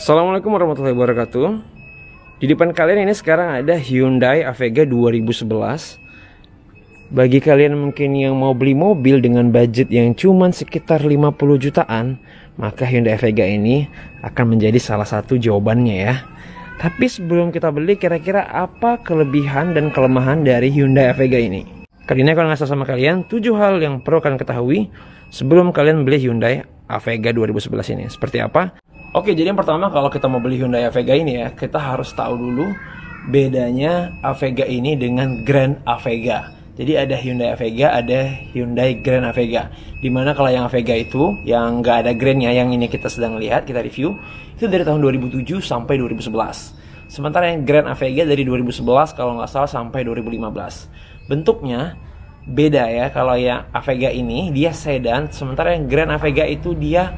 Assalamualaikum warahmatullahi wabarakatuh. Di depan kalian ini sekarang ada Hyundai Avega 2011. Bagi kalian mungkin yang mau beli mobil dengan budget yang cuman sekitar 50 jutaan, maka Hyundai Avega ini akan menjadi salah satu jawabannya ya. Tapi sebelum kita beli, kira-kira apa kelebihan dan kelemahan dari Hyundai Avega ini? Kali ini aku akan ngasih sama kalian 7 hal yang perlu kalian ketahui sebelum kalian beli Hyundai Avega 2011 ini. Seperti apa? Oke, jadi yang pertama kalau kita mau beli Hyundai Avega ini ya, kita harus tahu dulu bedanya Avega ini dengan Grand Avega. Jadi ada Hyundai Avega, ada Hyundai Grand Avega. Dimana kalau yang Avega itu, yang nggak ada Grand-nya, yang ini kita sedang lihat, kita review, itu dari tahun 2007 sampai 2011. Sementara yang Grand Avega dari 2011 kalau nggak salah sampai 2015. Bentuknya beda ya, kalau yang Avega ini dia sedan, sementara yang Grand Avega itu dia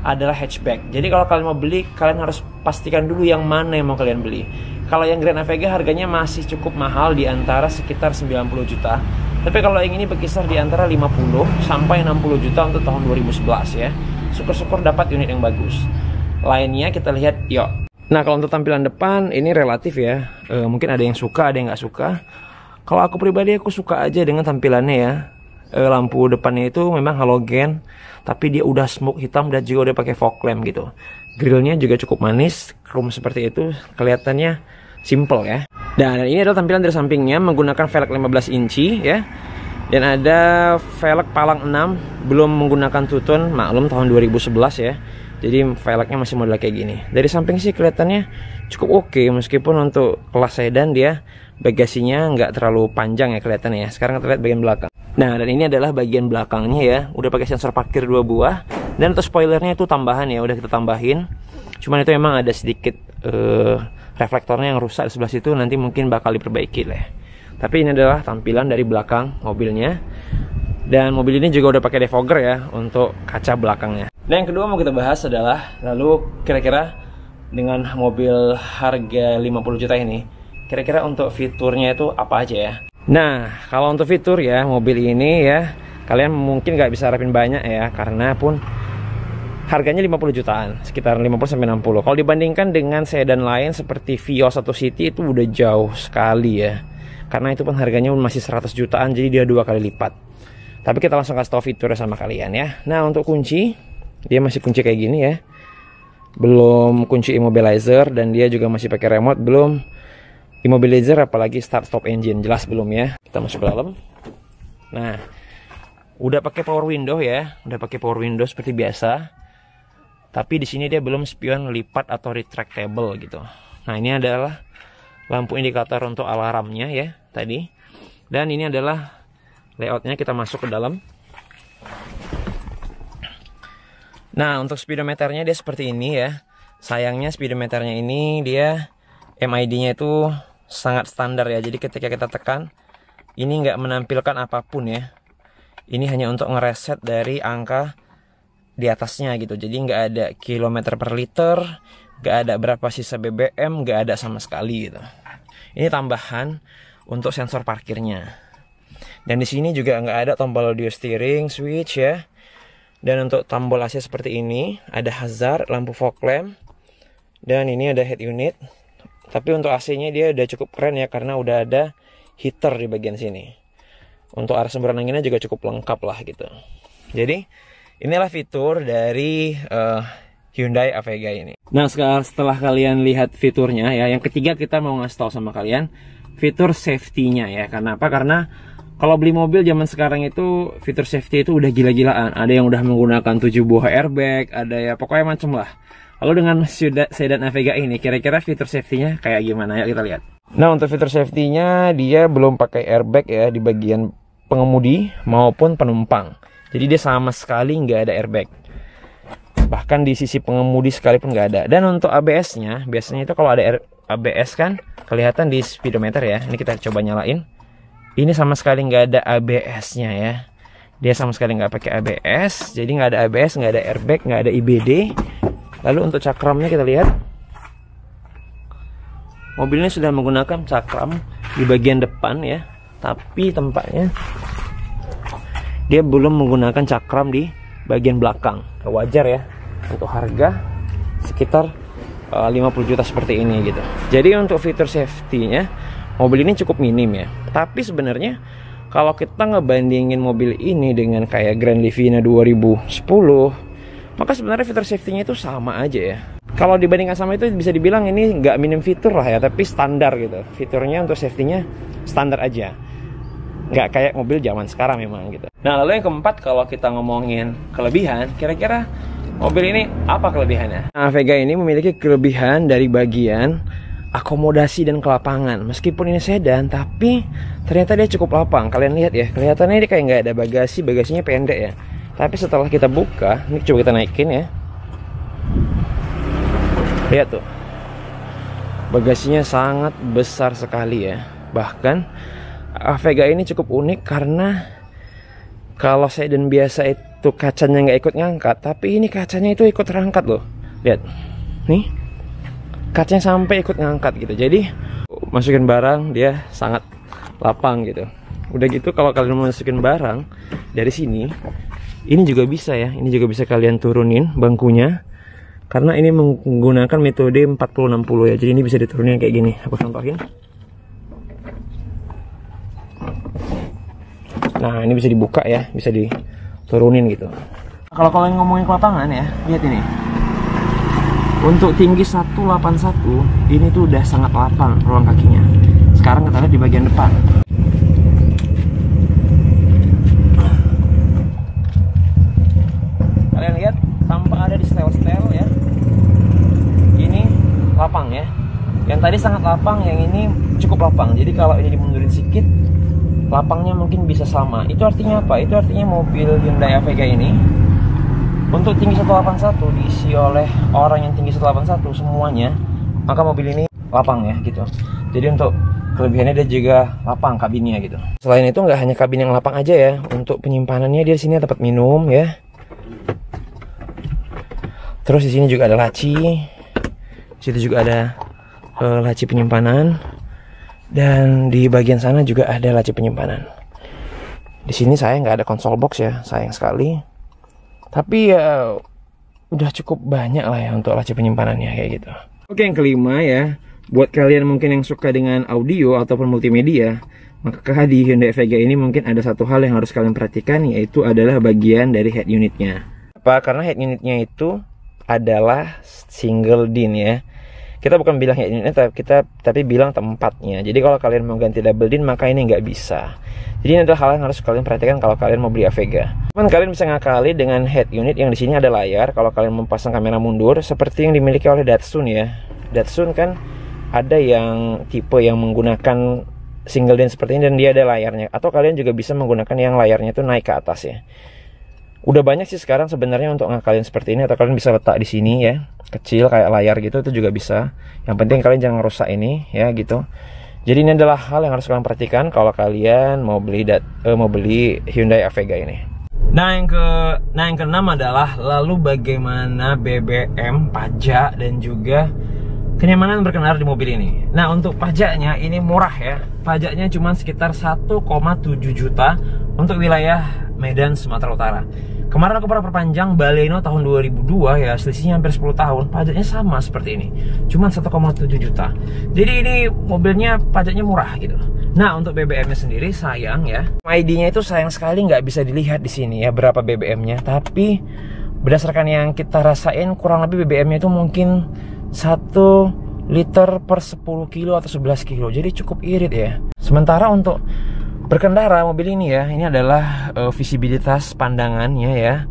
adalah hatchback. Jadi kalau kalian mau beli, kalian harus pastikan dulu yang mana yang mau kalian beli. Kalau yang Grand Avega harganya masih cukup mahal, di antara sekitar 90 juta. Tapi kalau yang ini berkisar di antara 50 sampai 60 juta untuk tahun 2011 ya. Syukur-syukur dapat unit yang bagus. Lainnya kita lihat yuk. Nah, kalau untuk tampilan depan ini relatif ya. Mungkin ada yang suka, ada yang nggak suka. Kalau aku pribadi aku suka aja dengan tampilannya ya. Lampu depannya itu memang halogen, tapi dia udah smoke hitam dan juga udah pakai fog lamp gitu. Grillnya juga cukup manis, chrome seperti itu, kelihatannya simple ya. Dan ini adalah tampilan dari sampingnya menggunakan velg 15 inci ya. Dan ada velg palang 6, belum menggunakan two-tone, maklum tahun 2011 ya. Jadi velgnya masih model kayak gini. Dari samping sih kelihatannya cukup oke, meskipun untuk kelas sedan dia bagasinya nggak terlalu panjang ya kelihatannya ya. Sekarang kita lihat bagian belakang. Nah, dan ini adalah bagian belakangnya ya. Udah pakai sensor parkir 2 buah. Dan untuk spoilernya itu tambahan ya, udah kita tambahin. Cuman itu emang ada sedikit reflektornya yang rusak di sebelah situ, nanti mungkin bakal diperbaiki lah. Tapi ini adalah tampilan dari belakang mobilnya. Dan mobil ini juga udah pakai defogger ya untuk kaca belakangnya. Dan yang kedua mau kita bahas adalah, lalu kira-kira dengan mobil harga 50 juta ini, kira-kira untuk fiturnya itu apa aja ya? Nah, kalau untuk fitur ya, mobil ini ya, kalian mungkin nggak bisa harapin banyak ya, karena pun harganya 50 jutaan, sekitar 50-60. Kalau dibandingkan dengan sedan lain seperti Vios atau City itu udah jauh sekali ya. Karena itu pun harganya masih 100 jutaan, jadi dia 2 kali lipat. Tapi kita langsung kasih tau fiturnya sama kalian ya. Nah, untuk kunci, dia masih kunci kayak gini ya. Belum kunci immobilizer, dan dia juga masih pakai remote, belum immobilizer apalagi start stop engine, jelas belum ya. Kita masuk ke dalam. Nah, udah pakai power window ya, udah pakai power window seperti biasa. Tapi di sini dia belum spion lipat atau retractable gitu. Nah, ini adalah lampu indikator untuk alarmnya ya tadi. Dan ini adalah layoutnya, kita masuk ke dalam. Nah, untuk speedometernya dia seperti ini ya. Sayangnya speedometernya ini dia MID-nya itu sangat standar ya. Jadi ketika kita tekan, ini nggak menampilkan apapun ya. Ini hanya untuk ngereset dari angka di atasnya gitu. Jadi nggak ada kilometer per liter, nggak ada berapa sisa BBM, nggak ada sama sekali gitu. Ini tambahan untuk sensor parkirnya. Dan di sini juga nggak ada tombol audio steering, switch ya. Dan untuk tombol AC seperti ini, ada hazard, lampu fog lamp, dan ini ada head unit. Tapi untuk AC-nya dia udah cukup keren ya, karena udah ada heater di bagian sini. Untuk arah semburan anginnya juga cukup lengkap lah gitu. Jadi inilah fitur dari Hyundai Avega ini. Nah, setelah kalian lihat fiturnya ya, yang ketiga kita mau ngasih tahu sama kalian fitur safety-nya ya. Kenapa? Karena kalau beli mobil zaman sekarang itu fitur safety itu udah gila-gilaan. Ada yang udah menggunakan 7 buah airbag, ada ya pokoknya macem lah. Lalu dengan sedan Avega ini, kira-kira fitur safety-nya kayak gimana? Yuk kita lihat. Nah, untuk fitur safety-nya dia belum pakai airbag ya di bagian pengemudi maupun penumpang. Jadi dia sama sekali nggak ada airbag. Bahkan di sisi pengemudi sekalipun nggak ada. Dan untuk ABS-nya, biasanya itu kalau ada ABS kan kelihatan di speedometer ya. Ini kita coba nyalain. Ini sama sekali nggak ada ABS-nya ya. Dia sama sekali nggak pakai ABS. Jadi nggak ada ABS, nggak ada airbag, nggak ada IBD. Lalu untuk cakramnya kita lihat, mobil ini sudah menggunakan cakram di bagian depan ya, tapi tampaknya dia belum menggunakan cakram di bagian belakang. Wajar ya, untuk harga sekitar 50 juta seperti ini gitu. Jadi untuk fitur safety-nya mobil ini cukup minim ya. Tapi sebenarnya kalau kita ngebandingin mobil ini dengan kayak Grand Livina 2010, maka sebenarnya fitur safety-nya itu sama aja ya. Kalau dibandingkan sama itu bisa dibilang ini nggak minim fitur lah ya, tapi standar gitu. Fiturnya untuk safety-nya standar aja. Nggak kayak mobil zaman sekarang memang gitu. Nah lalu yang keempat, kalau kita ngomongin kelebihan, kira-kira mobil ini apa kelebihannya? Nah, Vega ini memiliki kelebihan dari bagian akomodasi dan kelapangan. Meskipun ini sedan, tapi ternyata dia cukup lapang. Kalian lihat ya, kelihatannya ini kayak nggak ada bagasi, bagasinya pendek ya. Tapi setelah kita buka, ini coba kita naikin ya. Lihat tuh, bagasinya sangat besar sekali ya. Bahkan Vega ini cukup unik karena kalau sedan biasa itu kacanya nggak ikut ngangkat, tapi ini kacanya itu ikut terangkat loh. Lihat, nih kacanya sampai ikut ngangkat gitu. Jadi masukin barang dia sangat lapang gitu. Udah gitu kalau kalian mau masukin barang dari sini, ini juga bisa ya. Ini juga bisa kalian turunin bangkunya, karena ini menggunakan metode 40-60 ya. Jadi ini bisa diturunin kayak gini. Aku contohin. Nah ini bisa dibuka ya, bisa diturunin gitu. Kalau kalian ngomongin kelapangan ya, lihat ini. Untuk tinggi 181 ini tuh udah sangat lapang ruang kakinya. Sekarang kita lihat di bagian depan. Kalian lihat tanpa ada di setel-setel ya. Ini lapang ya. Yang tadi sangat lapang, yang ini cukup lapang. Jadi kalau ini dimundurin sedikit, lapangnya mungkin bisa sama. Itu artinya apa? Itu artinya mobil Hyundai Vega ini untuk tinggi 181 diisi oleh orang yang tinggi 181 semuanya, maka mobil ini lapang ya gitu. Jadi untuk kelebihannya dia juga lapang kabinnya gitu. Selain itu nggak hanya kabin yang lapang aja ya, untuk penyimpanannya dia di sini tempat minum ya. Terus di sini juga ada laci. Di situ juga ada laci penyimpanan. Dan di bagian sana juga ada laci penyimpanan. Di sini saya nggak ada konsol box ya, sayang sekali. Tapi ya udah cukup banyak lah ya untuk laci penyimpanannya kayak gitu. Oke, yang kelima ya, buat kalian mungkin yang suka dengan audio ataupun multimedia, maka di Hyundai Vega ini mungkin ada satu hal yang harus kalian perhatikan, yaitu adalah bagian dari head unitnya. Apa? Karena head unitnya itu adalah single din ya. Kita bukan bilang head unitnya, tapi bilang tempatnya. Jadi kalau kalian mau ganti double din, maka ini nggak bisa. Jadi ini adalah hal yang harus kalian perhatikan kalau kalian mau beli Avega. Cuman kalian bisa ngakali dengan head unit yang di sini ada layar. Kalau kalian memasang kamera mundur seperti yang dimiliki oleh Datsun ya. Datsun kan ada yang tipe yang menggunakan single din seperti ini dan dia ada layarnya. Atau kalian juga bisa menggunakan yang layarnya itu naik ke atas ya. Udah banyak sih sekarang sebenarnya untuk ngakalin seperti ini, atau kalian bisa letak di sini ya, kecil kayak layar gitu, itu juga bisa. Yang penting kalian jangan rusak ini ya gitu. Jadi ini adalah hal yang harus kalian perhatikan kalau kalian mau beli Hyundai Avega ini. Nah yang keenam adalah lalu bagaimana BBM, pajak dan juga kenyamanan berkendara di mobil ini. Nah untuk pajaknya ini murah ya. Pajaknya cuma sekitar 1,7 juta untuk wilayah Medan, Sumatera Utara. Kemarin aku pernah perpanjang Baleno tahun 2002 ya, selisihnya hampir 10 tahun. Pajaknya sama seperti ini, cuma 1,7 juta. Jadi ini mobilnya pajaknya murah gitu. Nah untuk BBM-nya sendiri sayang ya, ID-nya itu sayang sekali nggak bisa dilihat di sini ya berapa BBM-nya. Tapi berdasarkan yang kita rasain, kurang lebih BBM-nya itu mungkin 1 liter per 10 kilo atau 11 kilo. Jadi cukup irit ya. Sementara untuk berkendara mobil ini ya, ini adalah visibilitas pandangannya ya,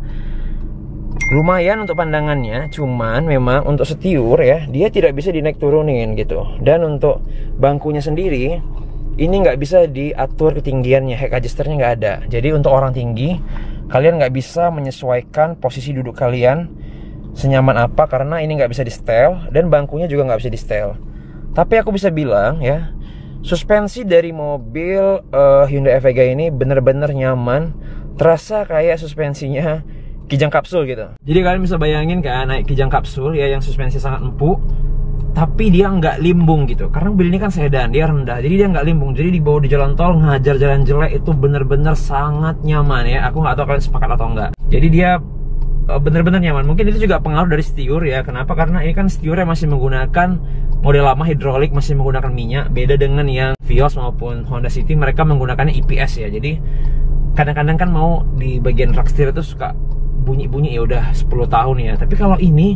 lumayan untuk pandangannya. Cuman memang untuk setiur ya, dia tidak bisa dinaik turunin gitu. Dan untuk bangkunya sendiri ini nggak bisa diatur ketinggiannya, head adjusternya nggak ada. Jadi untuk orang tinggi kalian nggak bisa menyesuaikan posisi duduk kalian senyaman apa, karena ini nggak bisa di setel dan bangkunya juga nggak bisa di setel. Tapi aku bisa bilang ya, suspensi dari mobil Hyundai Avega ini bener-bener nyaman. Terasa kayak suspensinya Kijang kapsul gitu. Jadi kalian bisa bayangin kan naik Kijang kapsul ya, yang suspensi sangat empuk, tapi dia nggak limbung gitu. Karena mobil ini kan sedan, dia rendah, jadi dia nggak limbung. Jadi dibawa di jalan tol, ngajar jalan jelek itu bener-bener sangat nyaman ya. Aku nggak tahu kalian sepakat atau enggak. Jadi dia bener-bener nyaman. Mungkin itu juga pengaruh dari setiur ya. Kenapa? Karena ini kan setiurnya masih menggunakan model lama hidrolik, masih menggunakan minyak. Beda dengan yang Vios maupun Honda City, mereka menggunakannya EPS ya. Jadi kadang-kadang kan mau di bagian rak setir itu suka bunyi-bunyi, ya udah 10 tahun ya. Tapi kalau ini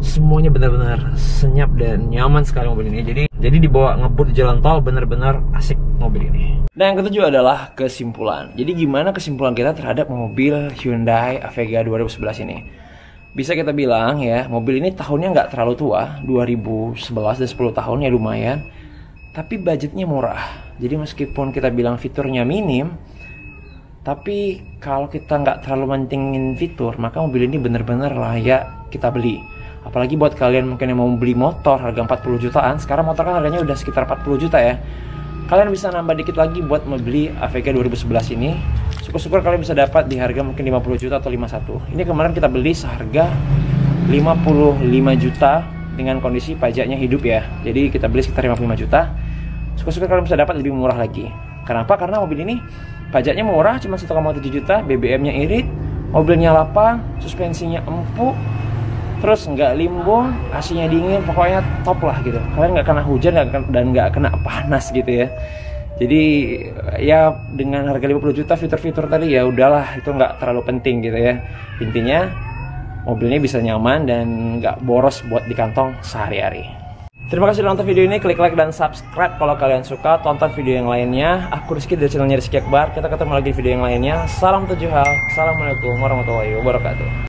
semuanya benar-benar senyap dan nyaman sekali mobil ini. Jadi dibawa ngebut di jalan tol benar-benar asik mobil ini. Dan yang ketujuh adalah kesimpulan. Jadi gimana kesimpulan kita terhadap mobil Hyundai Avega 2011 ini? Bisa kita bilang ya, mobil ini tahunnya nggak terlalu tua, 2011 dan 10 tahun ya lumayan. Tapi budgetnya murah. Jadi meskipun kita bilang fiturnya minim, tapi kalau kita nggak terlalu mentingin fitur, maka mobil ini benar-benar layak kita beli. Apalagi buat kalian mungkin yang mau beli motor harga 40 jutaan. Sekarang motor kan harganya udah sekitar 40 juta ya. Kalian bisa nambah dikit lagi buat membeli Avega 2011 ini. Syukur-syukur kalian bisa dapat di harga mungkin 50 juta atau 51. Ini kemarin kita beli seharga 55 juta dengan kondisi pajaknya hidup ya. Jadi kita beli sekitar 55 juta. Syukur-syukur kalian bisa dapat lebih murah lagi. Kenapa? Karena mobil ini pajaknya murah, cuma 1,7 juta, BBM-nya irit, mobilnya lapang, suspensinya empuk, terus nggak limbung, AC-nya dingin, pokoknya top lah gitu. Kalian nggak kena hujan dan nggak kena panas gitu ya. Jadi ya dengan harga 50 juta fitur-fitur tadi ya udahlah, itu nggak terlalu penting gitu ya. Intinya mobilnya bisa nyaman dan nggak boros buat di kantong sehari-hari. Terima kasih sudah nonton video ini, klik like dan subscribe kalau kalian suka. Tonton video yang lainnya. Aku Rizky dari channelnya Rizky Akbar. Kita ketemu lagi di video yang lainnya. Salam 7 hal. Assalamualaikum warahmatullahi wabarakatuh.